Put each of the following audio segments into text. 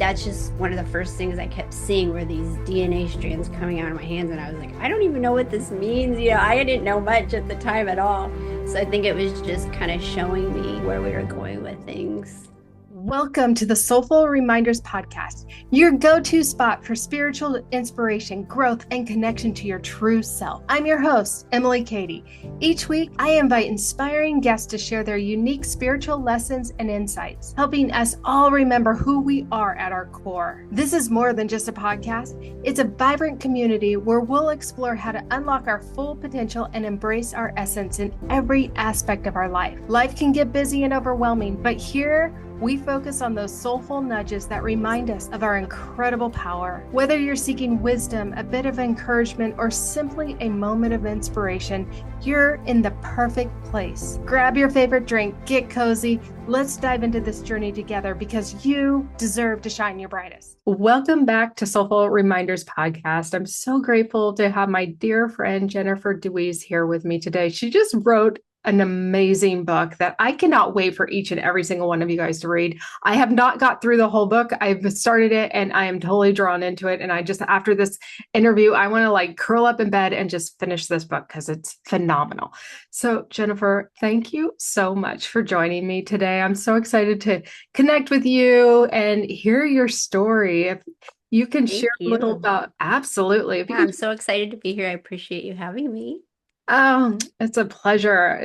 that's just one of the first things I kept seeing were these DNA strands coming out of my hands. And I was like, I don't even know what this means. I didn't know much at the time at all. So I think it was just kind of showing me where we were going with things. Welcome to the Soulful Reminders Podcast, your go-to spot for spiritual inspiration, growth, and connection to your true self. I'm your host, Emily Cady. Each week, I invite inspiring guests to share their unique spiritual lessons and insights, helping us all remember who we are at our core. This is more than just a podcast. It's a vibrant community where we'll explore how to unlock our full potential and embrace our essence in every aspect of our life. Life can get busy and overwhelming, but here, we focus on those soulful nudges that remind us of our incredible power. Whether you're seeking wisdom, a bit of encouragement, or simply a moment of inspiration, you're in the perfect place. Grab your favorite drink, get cozy. Let's dive into this journey together because you deserve to shine your brightest. Welcome back to Soulful Reminders Podcast. I'm so grateful to have my dear friend Linktr.ee here with me today. She just wrote an amazing book that I cannot wait for each and every single one of you guys to read. I have not got through the whole book. I've started it and I am totally drawn into it. And I just, after this interview, I want to like curl up in bed and just finish this book because it's phenomenal. So Linktr, thank you so much for joining me today. I'm so excited to connect with you and hear your story. If you can share Thank a little you. about, absolutely. If you Yeah, can. I'm so excited to be here. I appreciate you having me. Oh, it's a pleasure.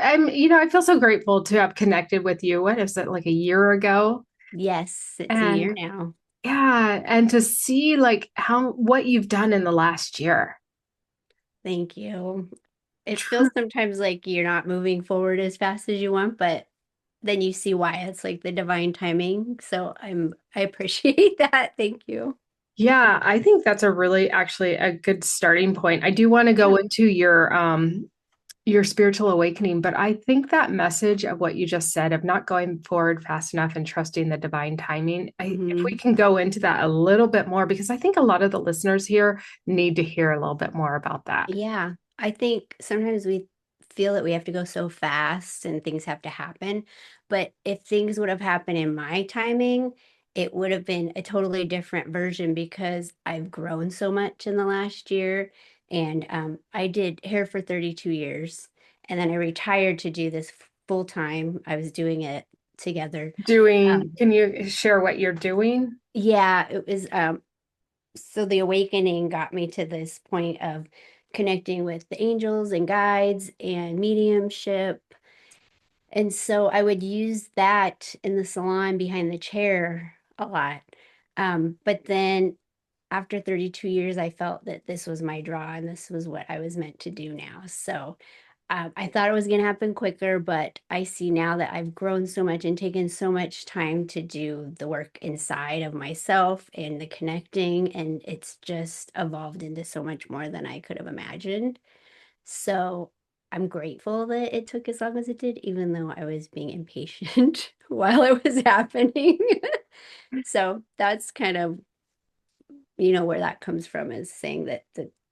I feel so grateful to have connected with you. What is it, like a year ago? Yes, it's a And year now. yeah, and to see like what you've done in the last year. Thank you. It feels True. sometimes like you're not moving forward as fast as you want, but then you see why it's like the divine timing. So I appreciate that. Thank you. Yeah, I think that's a really actually a good starting point. I do want to go Yeah. into your spiritual awakening, but I think that message of what you just said of not going forward fast enough and trusting the divine timing, if we Hmm. can go into that a little bit more, because I think a lot of the listeners here need to hear a little bit more about that. Yeah. I think sometimes we feel that we have to go so fast and things have to happen. But if things would have happened in my timing, it would have been a totally different version because I've grown so much in the last year. And I did hair for 32 years. And then I retired to do this full time. I was doing it together. Can you share what you're doing? Yeah, it was so the awakening got me to this point of connecting with the angels and guides and mediumship. And so I would use that in the salon behind the chair a lot. But then after 32 years, I felt that this was my draw and this was what I was meant to do now. So I thought it was going to happen quicker, but I see now that I've grown so much and taken so much time to do the work inside of myself and the connecting, and it's just evolved into so much more than I could have imagined. So I'm grateful that it took as long as it did, even though I was being impatient while it was happening. So that's kind of, where that comes from is saying that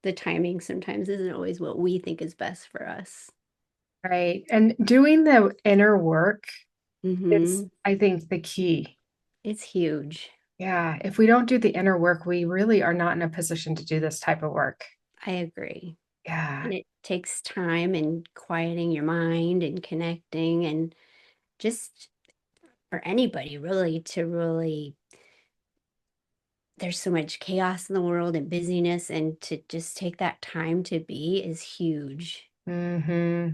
the timing sometimes isn't always what we think is best for us. Right. And doing the inner work is, Hmm. I think, the key. It's huge. Yeah. If we don't do the inner work, we really are not in a position to do this type of work. I agree. Yeah. And it takes time and quieting your mind and connecting and just for anybody really to really, there's so much chaos in the world and busyness, and to just take that time to be is huge. Hmm.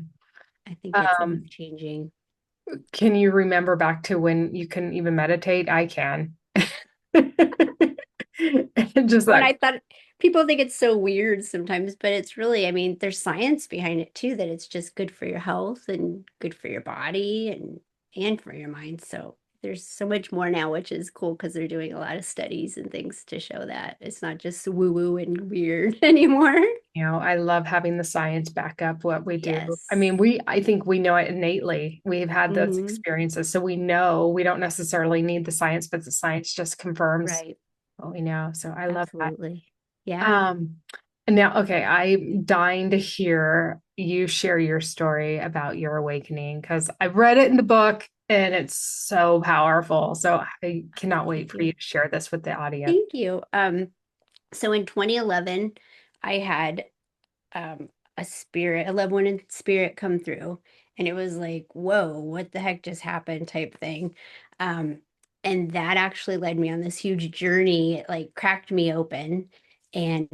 I think it's life Um, changing. can you remember back to when you couldn't even meditate? I can. Just When like, I thought people think it's so weird sometimes, but it's really, I mean, there's science behind it too, that it's just good for your health and good for your body and for your mind. So there's so much more now, which is cool because they're doing a lot of studies and things to show that it's not just woo-woo and weird anymore. I love having the science back up what we do. I Yes. mean, I think we know it innately. We've had those Hmm. experiences. So we know we don't necessarily need the science, but the science just confirms Right. what we know. So I love that. Absolutely. Yeah. Um, and now, okay, I'm dying to hear you share your story about your awakening because I've read it in the book and it's so powerful. So I cannot wait Thank for you you. to share this with the audience. Thank you. So in 2011, I had um a loved one in spirit come through, and it was like, whoa, what the heck just happened type thing. Um, and that actually led me on this huge journey. It like cracked me open, and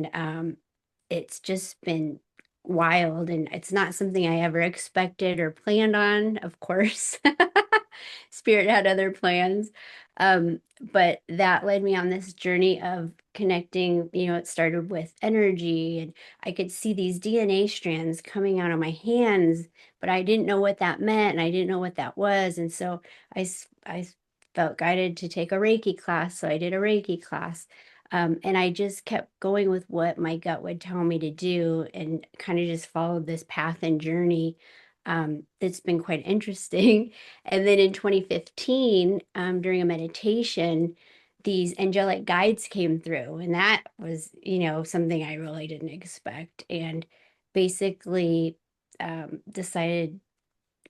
it's just been wild, and it's not something I ever expected or planned on, of course. Spirit had other plans. But that led me on this journey of connecting. It started with energy, and I could see these DNA strands coming out of my hands, but I didn't know what that meant, and I didn't know what that was. And so I felt guided to take a Reiki class. So I did a Reiki class. And I just kept going with what my gut would tell me to do, and kind of just followed this path and journey that's been quite interesting. And then in 2015, during a meditation, these angelic guides came through, and that was, something I really didn't expect. And basically, decided,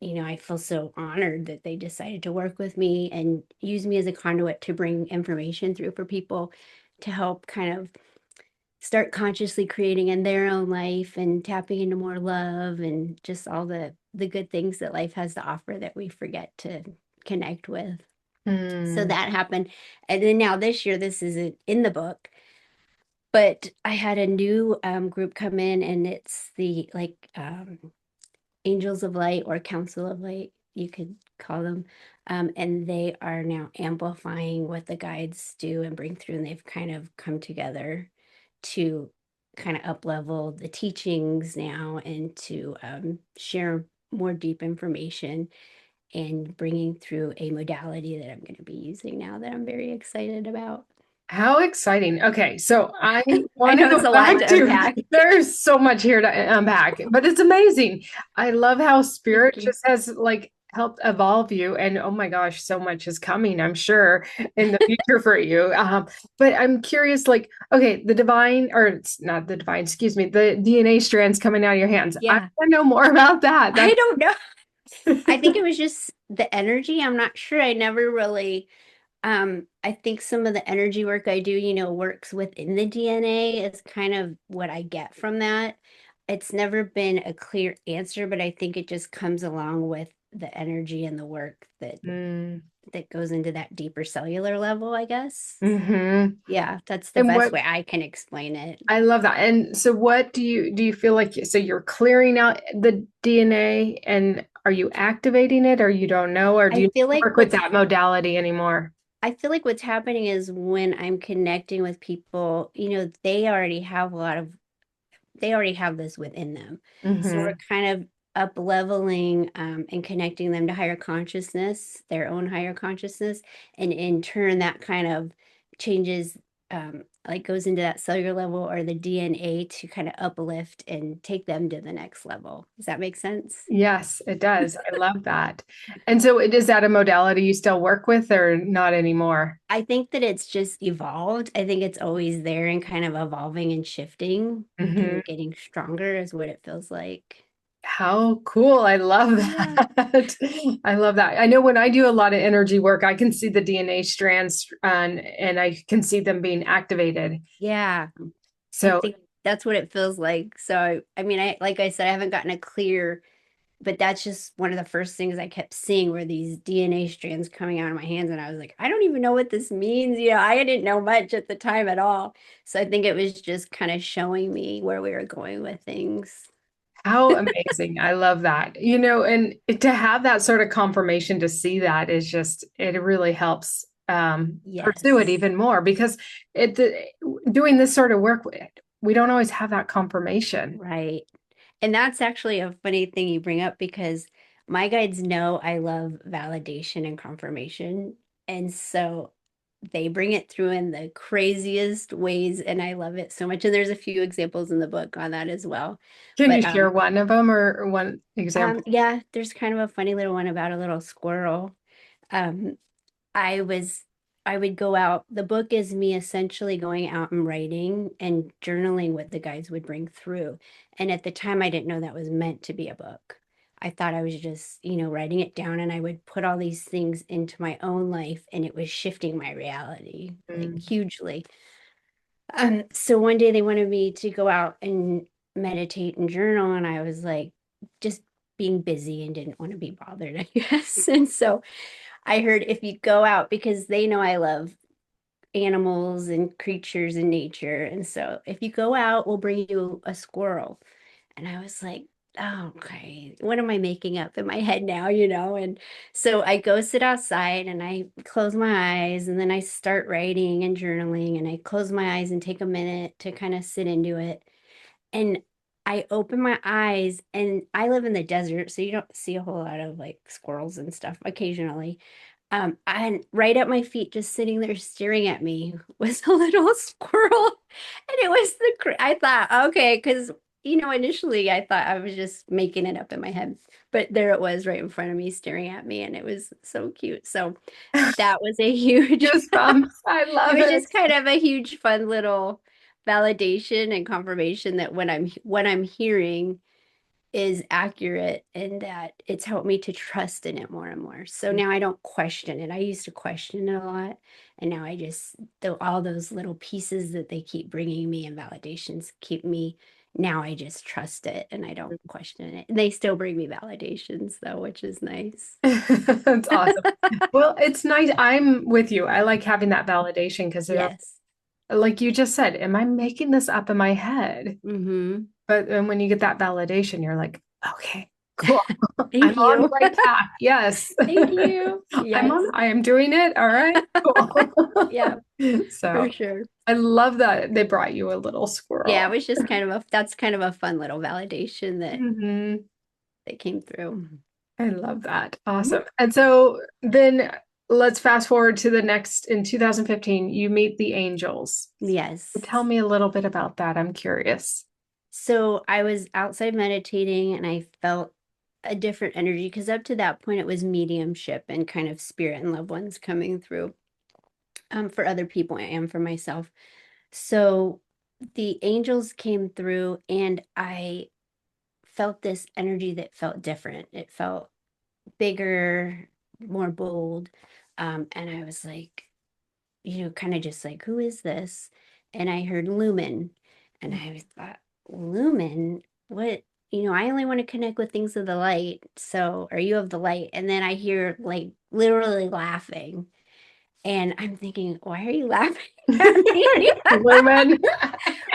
I feel so honored that they decided to work with me and use me as a conduit to bring information through for people to help kind of start consciously creating in their own life and tapping into more love and just all the good things that life has to offer that we forget to connect with. So Hmm. that happened. And then now this year, this isn't in the book, but I had a new group come in, and it's the like Angels of Light, or Council of Light, you could call them. And they are now amplifying what the guides do and bring through. And they've kind of come together to kind of up level the teachings now, and to share more deep information, and bringing through a modality that I'm going to be using now that I'm very excited about. How exciting. Okay, so I I want to know go it's a lot back to to unpack. there's so much here to unpack, but it's amazing. I love how Thank spirit you. just has like helped evolve you, and oh my gosh, so much is coming, I'm sure, in the future for you. But I'm curious, like, okay, the divine, or it's not the divine, excuse me, the DNA strands coming out of your hands. I Yeah, want to know more about that. I don't know. I think That's it was just the energy. I'm not sure. I never really I think some of the energy work I do, works within the DNA is kind of what I get from that. It's never been a clear answer, but I think it just comes along with the energy and the work mm, that goes into that deeper cellular level, I guess. hmm. Yeah, that's the And best what way I can explain it. I love that. And so what do you feel like so you're clearing out the DNA and are you activating it or you don't know or do I you feel like work with that modality anymore? I feel like what's happening is when I'm connecting with people, they already have this within them. So we're Hmm. kind of up leveling and connecting them to higher consciousness, their own higher consciousness. And in turn, that kind of changes, like goes into that cellular level or the DNA to kind of uplift and take them to the next level. Does that make sense? Yes, it does. I love that. And so is that a modality you still work with or not anymore? I think that it's just evolved. I think it's always there and kind of evolving and shifting Hmm. and getting stronger is what it feels like. How cool. I love Yeah. that. I love that. I know when I do a lot of energy work, I can see the DNA strands and I can see them being activated. Yeah. I So think that's what it feels like. So, I mean, like I said, I haven't gotten a clear, but that's just one of the first things I kept seeing were these DNA strands coming out of my hands. And I was like, I don't even know what this means. I didn't know much at the time at all. So I think it was just kind of showing me where we were going with things. how amazing. I love that. And to have that sort of confirmation to see that is just, it really helps pursue it Yes. even more because doing this sort of work, we don't always have that confirmation. Right. And that's actually a funny thing you bring up, because my guides know I love validation and confirmation. And so they bring it through in the craziest ways, and I love it so much. And there's a few examples in the book on that as well. Can you But share one of them or one example? yeah, there's kind of a funny little one about a little squirrel. Um, I was I would go out. The book is me essentially going out and writing and journaling what the guides would bring through. And at the time I didn't know that was meant to be a book. I thought I was just, writing it down, and I would put all these things into my own life, and it was shifting my reality like Mm. hugely. So one day they wanted me to go out and meditate and journal, and I was like, just being busy and didn't want to be bothered, I guess. And so I heard, if you go out, because they know I love animals and creatures in nature. And so if you go out, we'll bring you a squirrel. And I was like, oh, okay, what am I making up in my head now, And so I go sit outside and I close my eyes, and then I start writing and journaling, and I close my eyes and take a minute to kind of sit into it. And I open my eyes, and I live in the desert, so you don't see a whole lot of like squirrels and stuff occasionally. And right at my feet, just sitting there staring at me, was a little squirrel. And it was I thought, okay, because initially I thought I was just making it up in my head, but there it was right in front of me staring at me, and it was so cute. So that was a huge, Goosebumps. I it love was it. just kind of a huge fun little validation and confirmation that what I'm hearing is accurate, and that it's helped me to trust in it more and more. So now I don't question it. I used to question it a lot, and now I just, all those little pieces that they keep bringing me and validations keep me. Now I just trust it and I don't question it. They still bring me validations though, which is nice. That's awesome. Well, it's nice. I'm with you. I like having that validation because they're Yes. like you just said, am I making this up in my head? Mm-hmm. But then when you get that validation, you're like, okay, cool. I'm Thank on the you. right path. Yes. Thank you. Yes. I am doing it. All right, cool. Yeah, for So sure. I love that they brought you a little Yeah, it squirrel. was just that's kind of a fun little validation that Hmm. came through. I love that. Mhm. Awesome. And so then let's fast forward to the next in 2015, you meet the angels. Tell Yes. me a little bit about that. I'm curious. So I was outside meditating, and I felt a different energy, because up to that point it was mediumship and kind of spirit and loved ones coming through, for other people and for myself. So the angels came through, and I felt this energy that felt different. It felt bigger, more bold. And I was like, kind of just like, who is this? And I heard Lumen, and I thought, Lumen, what? I only want to connect with things of the light. So, are you of the light? And then I hear like literally laughing. And I'm thinking, why are you laughing at me? Lumen.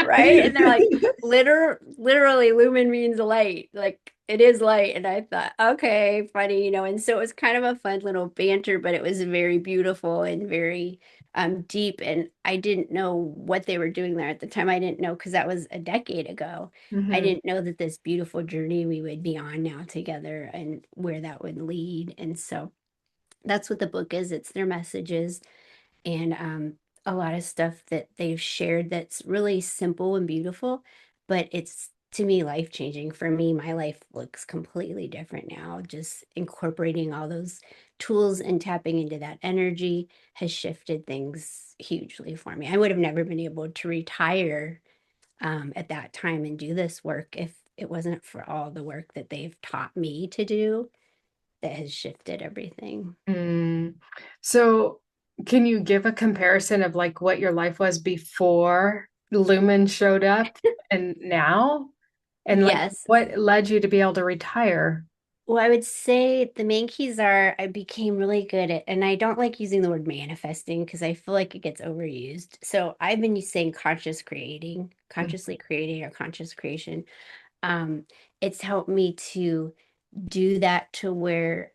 Right? And they're like, literally, lumen means light. Like it is light. And I thought, okay, funny, And so it was kind of a fun little banter, but it was very beautiful and very deep. And I didn't know what they were doing there at the time. I didn't know, because that was a decade ago. I Mhm. didn't know that this beautiful journey we would be on now together and where that would lead. And so that's what the book is. It's their messages, and a lot of stuff that they've shared that's really simple and beautiful, but it's, to me, life changing. For me, my life looks completely different now. Just incorporating all those tools and tapping into that energy has shifted things hugely for me. I would have never been able to retire at that time and do this work if it wasn't for all the work that they've taught me to do, that has shifted everything. Mm. So, can you give a comparison of like what your life was before Lumen showed up and now? And like Yes. what led you to be able to retire? Well, I would say the main keys are, I became really good at, and I don't like using the word manifesting because I feel like it gets overused. So I've been saying consciously creating, or conscious creation. Um, it's helped me to do that to where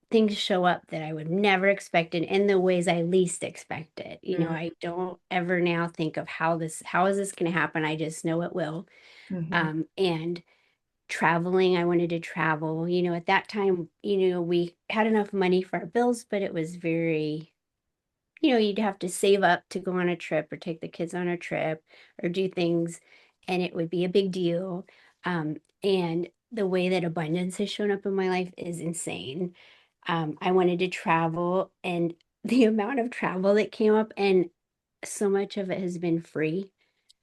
things show up that I would never expect, and in the ways I least expect it. I don't ever now think of how is this going to happen? I just know it will. Mm-hmm. And traveling, I wanted to travel. At that time, we had enough money for our bills, but it was very, you'd have to save up to go on a trip or take the kids on a trip or do things, and it would be a big deal. And the way that abundance has shown up in my life is insane. I wanted to travel, and the amount of travel that came up, and so much of it has been free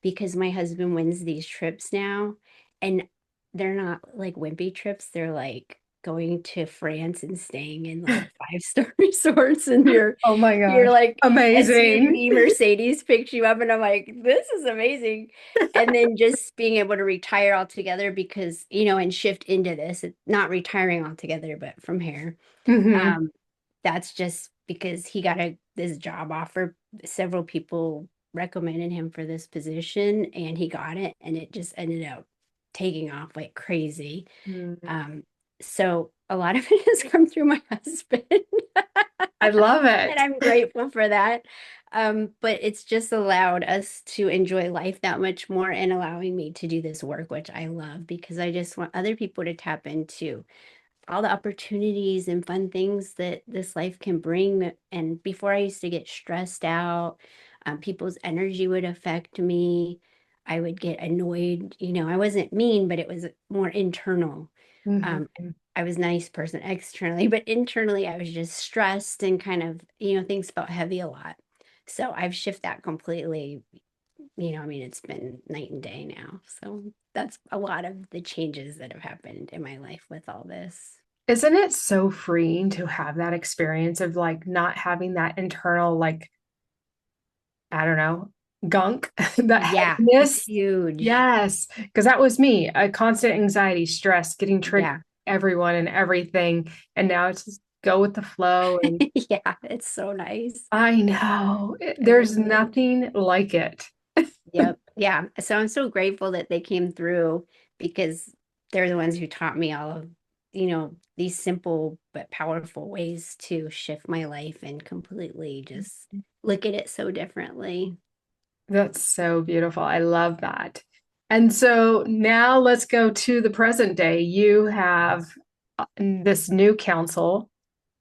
because my husband wins these trips now. And they're not like wimpy trips. They're like going to France and staying in like five-star resorts, and Oh my you're gosh. like Amazing. SUV Mercedes picks you up, and I'm like, this is amazing. And then just being able to retire altogether because, and shift into this, not retiring altogether, but from here. Hmm. Um, that's just because he got this job offer. Several people recommended him for this position, and he got it, and it just ended up taking off like crazy. Um, so a lot of it has come through my husband, I love and it. I'm grateful for that. But it's just allowed us to enjoy life that much more and allowing me to do this work, which I love because I just want other people to tap into all the opportunities and fun things that this life can bring. And before I used to get stressed out, people's energy would affect me. I would get annoyed. I wasn't mean, but it was more internal. Um, Mhm. I was a nice person externally, but internally I was just stressed and kind of, things felt heavy a lot. So I've shifted that completely. I mean, it's been night and day now. So that's a lot of the changes that have happened in my life with all this. Isn't it so freeing to have that experience of like not having that internal, like, I don't know, gunk, that Yeah, it's heaviness? huge. Yes, because that was me, a constant anxiety, stress, getting triggered, Yeah. everyone and everything. And now it's just go with the flow. And Yeah, it's so nice. I know I there's love it. nothing like it. Yep. Yeah. So I'm so grateful that they came through because they're the ones who taught me all of, these simple but powerful ways to shift my life and completely just look at it so differently. That's so beautiful. I love that. And so now let's go to the present day. You have this new council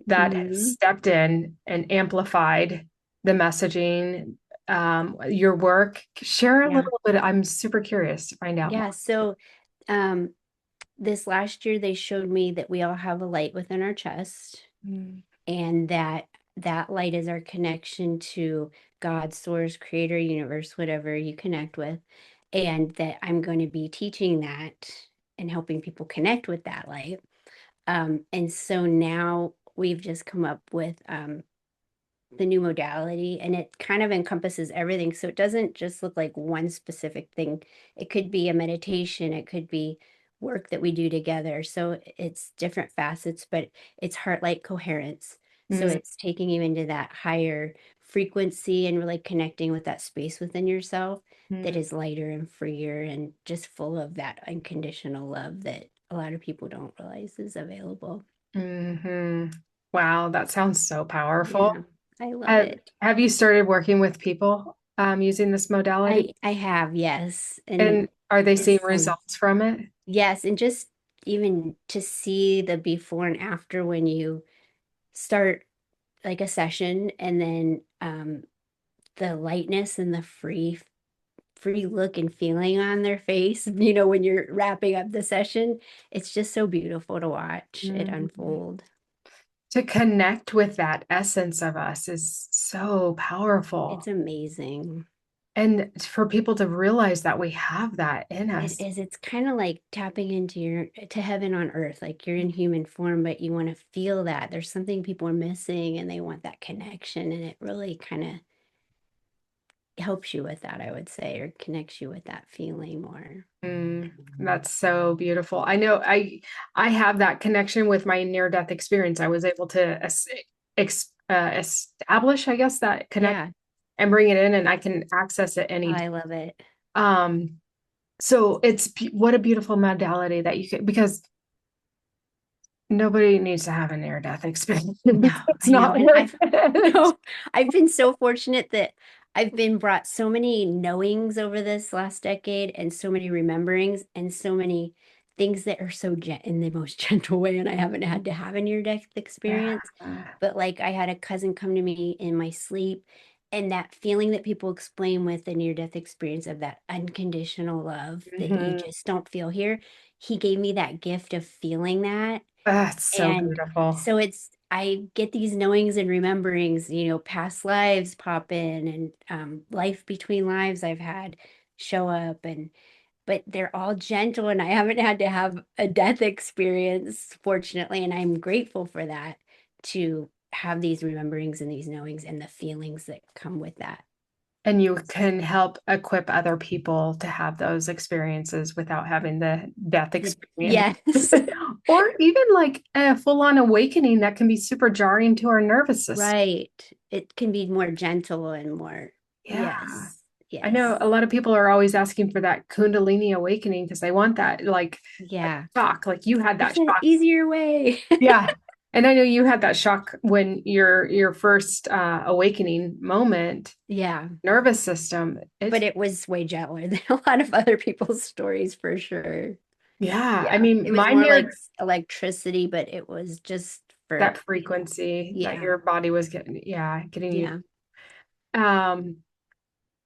that has Hmm. stepped in and amplified the messaging, your work. Share a Yeah. little bit. I'm super curious to find out more. Yeah. So um this last year they showed me that we all have a light within our chest, Mm, and that light is our connection to God, source, creator, universe, whatever you connect with, and that I'm going to be teaching that and helping people connect with that light. And so now we've just come up with the new modality, and it kind of encompasses everything, so it doesn't just look like one specific thing. It could be a meditation, it could be work that we do together, so it's different facets, but it's heart light coherence. So mm, it's taking you into that higher frequency and really connecting with that space within yourself that mm, is lighter and freer and just full of that unconditional love that a lot of people don't realize is available. mhm. Wow, that sounds so powerful. Yeah, I love Have, it. have you started working with people using this modality? I have, yes. And And are they seeing it's results from it? yes, and just even to see the before and after when you start like a session, and then the lightness and the free look and feeling on their face, when you're wrapping up the session, it's just so beautiful to watch it Mhm. unfold. To connect with that essence of us is so It's powerful. amazing. And for people to realize that we have that in It us. is. It's kind of like tapping into to heaven on earth. Like you're in human form, but you want to feel that. There's something people are missing and they want that connection. And it really kind of helps you with that, I would say, or connects you with that feeling more. Mm, that's so beautiful. I know I have that connection with my near death experience. I was able to establish, I guess, that connect Yeah. and bring it in, and I can access it Oh, any. I love it. Um, so what a beautiful modality that you can, because nobody needs to have a near death experience. No, It's I know. not And worth I've it. no, I've been so fortunate that I've been brought so many knowings over this last decade and so many rememberings and so many things that are so in the most gentle way. And I haven't had to have a near-death experience. But like I had a cousin come to me in my sleep, and that feeling that people explain with the near-death experience of that unconditional love that you Mhm. just don't feel here. He gave me that gift of feeling that. That's so And beautiful. so I get these knowings and rememberings, past lives pop in, and life between lives I've had show up. but they're all gentle, and I haven't had to have a death experience, fortunately, and I'm grateful for that, to have these rememberings and these knowings and the feelings that come with that. And you can help equip other people to have those experiences without having the death experience. Yes. Or even like a full-on awakening that can be super jarring to our nervous system. Right. It can be more gentle and more, Yeah. yes, I know yes, a lot of people are always asking for that Kundalini awakening because they want that like yeah. shock, like you had that It's an shock. easier way. Yeah. And I know you had that shock when your first awakening moment, Yeah, nervous system. but It's it was way gentler than a lot of other people's stories for sure. yeah. I Yeah, mean, it was mine more like near electricity, but it was just for, that frequency that yeah, your body was getting you. yeah. Um,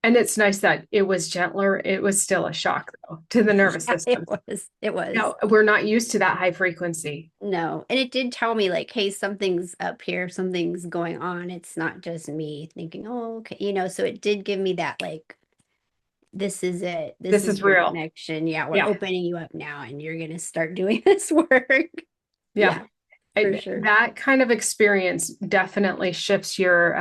and it's nice that it was gentler. It was still a shock though to the nervous Yeah, it system. was. It was. No, we're not used to that high frequency. No. And it did tell me, like, hey, something's up here, something's going on. It's not just me thinking, oh, okay, so it did give me that, like, this is it. This This is is your real. connection. Yeah, we're Yeah. opening you up now and you're gonna start doing this work. Yeah. Yeah, for sure. That kind of experience definitely shifts your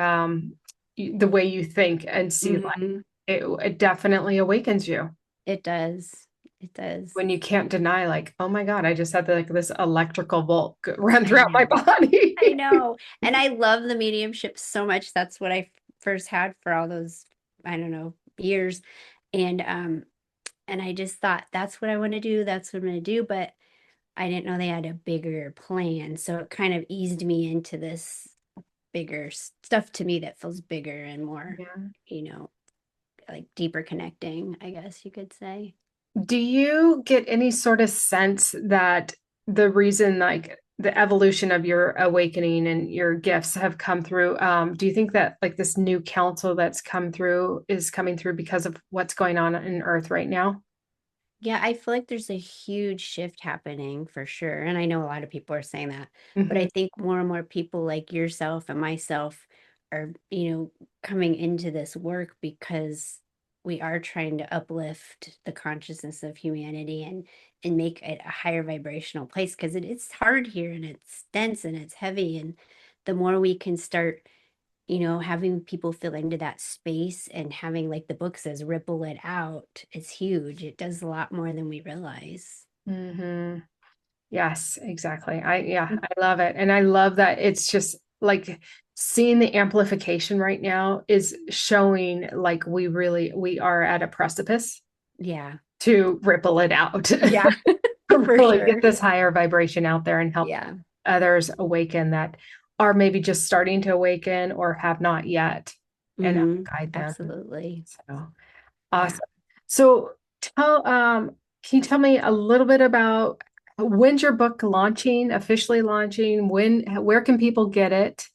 the way you think and see life. Hmm. It definitely awakens you It does. It does. when you can't deny, like, oh my God, I just had like this electrical bolt run I throughout my know. body. I know. And I love the mediumship so much. That's what I first had for all those, I don't know, years. And I just thought that's what I want to do. That's what I'm going to do. But I didn't know they had a bigger plan. So it kind of eased me into this bigger stuff to me that feels bigger and more, Yeah. you know, like deeper connecting, I guess you could say. Do you get any sort of sense that the reason, like the evolution of your awakening and your gifts have come through, do you think that like this new council that's come through is coming through because of what's going on in Earth right now? Yeah, I feel like there's a huge shift happening for sure. And I know a lot of people are saying that, but Hmm. I think more and more people like yourself and myself are, coming into this work because we are trying to uplift the consciousness of humanity and make it a higher vibrational place, because it's hard here and it's dense and it's heavy. And the more we can start, having people fill into that space and having, like the book says, ripple it out, it's huge. It does a lot more than we realize. Hmm. Yes, exactly. I love it. And I love that it's just like seeing the amplification right now is showing like we are at a precipice Yeah. to ripple it out. Yeah, for Really get sure. this higher vibration out there and help Yeah. others awaken that are maybe just starting to awaken or have not yet and help Hmm. guide them. Absolutely. So Yeah. awesome. So tell can you tell me a little bit about when's your book launching, officially launching? Where can people get it?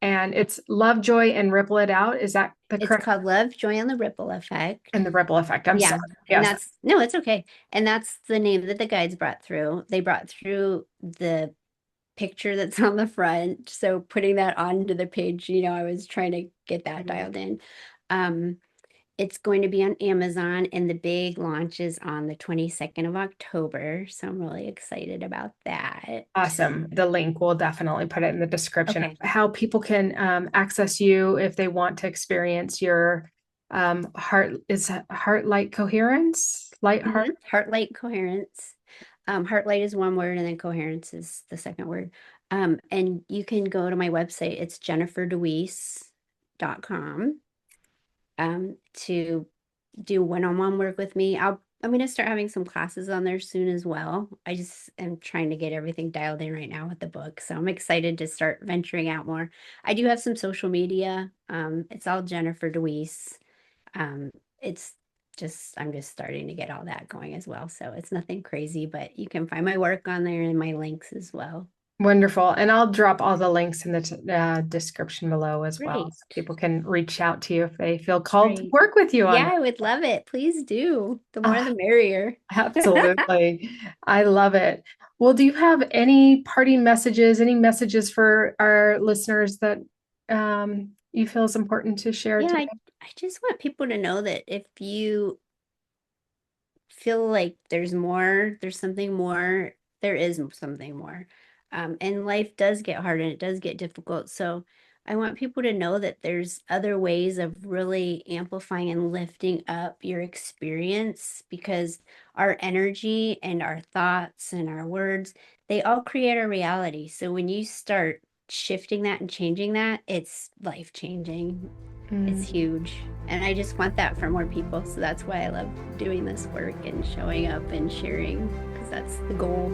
And it's Love, Joy, and Ripple It Out. Is that the It's correct? called Love, Joy, and the Ripple Effect. And the Ripple Effect. I'm Yeah. sorry. And Yes. that's, no, it's okay. And that's the name that the guides brought through. They brought through the picture that's on the front. So putting that onto the page, I was trying to get that Mhm. dialed in. Um, It's going to be on Amazon, and the big launch is on the 22nd of October. So I'm really excited about that. Awesome. The link, we'll definitely put it in the description. Okay. How people can access you if they want to experience your heart light coherence, light heart. Heart light coherence. Heart light is one word, and then coherence is the second word. And you can go to my website. It's jenniferdeweese.com, to do one-on-one work with me. I'm going to start having some classes on there soon as well. I just am trying to get everything dialed in right now with the book. So I'm excited to start venturing out more. I do have some social media. It's all Jennifer DeWeese. Um, it's I'm just starting to get all that going as well. So it's nothing crazy, but you can find my work on there and my links as well. Wonderful. And I'll drop all the links in the description below as well. Great. So people can reach out to you if they feel called to Great. work with you on Yeah, that. I would love it. Please do. The more Ah, the merrier. absolutely. I love it. Well, do you have any parting messages, any messages for our listeners that you feel is important to share Yeah, today? I just want people to know that if you feel like there's something more, there is something more. And life does get hard and it does get difficult. So I want people to know that there's other ways of really amplifying and lifting up your experience, because our energy and our thoughts and our words, they all create our reality. So when you start shifting that and changing that, it's life changing. It's huge. And I just want that for more people. So that's why I love doing this work and showing up and sharing, because that's the goal.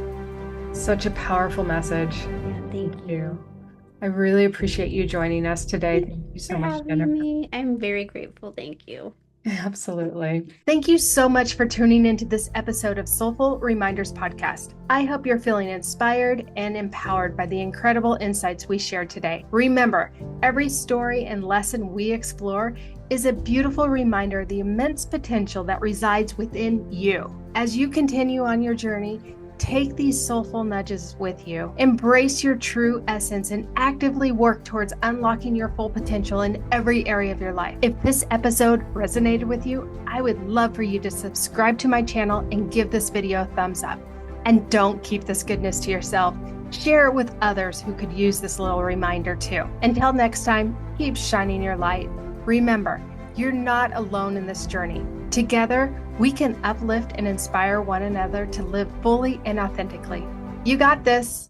Such a powerful message. Yeah, thank you. I really appreciate you joining us today. Thank you so For much, having Jennifer. me. I'm very grateful. Thank you. Absolutely. Thank you so much for tuning into this episode of Soulful Reminders Podcast. I hope you're feeling inspired and empowered by the incredible insights we shared today. Remember, every story and lesson we explore is a beautiful reminder of the immense potential that resides within you. As you continue on your journey, take these soulful nudges with you. Embrace your true essence and actively work towards unlocking your full potential in every area of your life. If this episode resonated with you, I would love for you to subscribe to my channel and give this video a thumbs up. And don't keep this goodness to yourself. Share it with others who could use this little reminder too. Until next time, keep shining your light. Remember, you're not alone in this journey. Together, we can uplift and inspire one another to live fully and authentically. You got this.